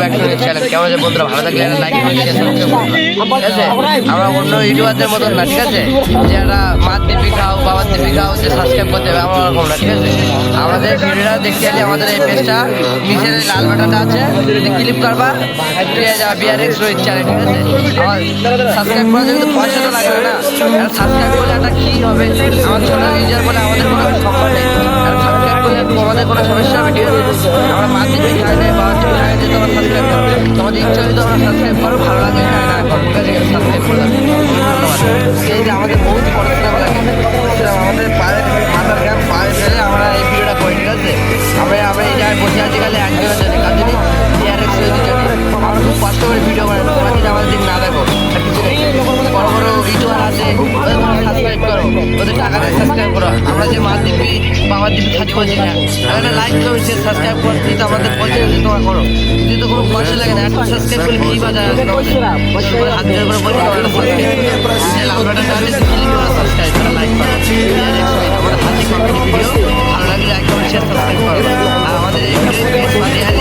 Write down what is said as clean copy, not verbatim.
Back to channel. কেমন আছে বন্ধুরা? ভালো থাকলে লাইক করে শেয়ার করতে ঠিক আছে। আমরা অন্য ইউটিউবারদের মতন না, ঠিক আছে, যে একটা মার দিবি খাও বাবার দিবি খাও যে সাবস্ক্রাইব করতে হবে, আমরা ওরকম না, ঠিক আছে। আমাদের ভিডিওটা দেখতে গেলে আমাদের এই পেজটা নিচের লাল বাটনটা আছে, ক্লিক করবা, পেয়ে যাবে বিআরএক্স রোহিত চ্যানেল, ঠিক আছে। আমার সাবস্ক্রাইব করার জন্য পয়সা তো লাগে না, সাবস্ক্রাইব করলে একটা কী হবে, আমার ছোটো ইউজার বলে আমাদের কোনো সম্মান নেই। সাবস্ক্রাইব করলে তোমাদের কোনো সমস্যা হবে, ঠিক আছে। আমরা মার দিবি খাই নেই বাবার দিবি খাই যে তোমার সাবস্ক্রাইব করো, তোমাদের ইচ্ছা হলে তোমরা সাবস্ক্রাইব করো, ভালো লাগলে না না করো, ঠিক আছে, সাবস্ক্রাইব করে দেবে। ধন্যবাদ। এই যে আমাদের বহুত পরিশ্রম লাগে, আমাদের পায়ের মাথার গ্যাপ পায়ে ফেলে আমরা এই ভিডিওটা করি, ঠিক আছে। আমরা এই জায়গায় বসে আছি খালি একজনের জন্য, কার জন্য? বিআরএক্স রোহিতের জন্য। আমরা খুব কষ্ট করে ভিডিও বানাই, তোমরা যদি আমাদের দিন না দেখো আর কিছু নেই। বড় বড় ইউটিউবার আছে, ওদের সাবস্ক্রাইব করো, ওদের টাকা দিয়ে সাবস্ক্রাইব করো। আমরা যে মার দিবি বাবার দিবি খালি বলছি না, একটা লাইক করো, সে সাবস্ক্রাইব করো, তো আমাদের বলছে যে তোমরা করো, কিন্তু তো কোনো পয়সা লাগে না। একটা সাবস্ক্রাইব করলে কি বাজার আছে তোমাদের? হাত ধরে করে বলছি তোমরা একটা সাবস্ক্রাইব লাল বাটনটা আমি ক্লিক করো, সাবস্ক্রাইব করো, লাইক করো। আমাদের হাসি কমেডি ভিডিও ভালো লাগলে লাইক করো, শেয়ার সাবস্ক্রাইব করো। আর আমাদের এই ভিডিও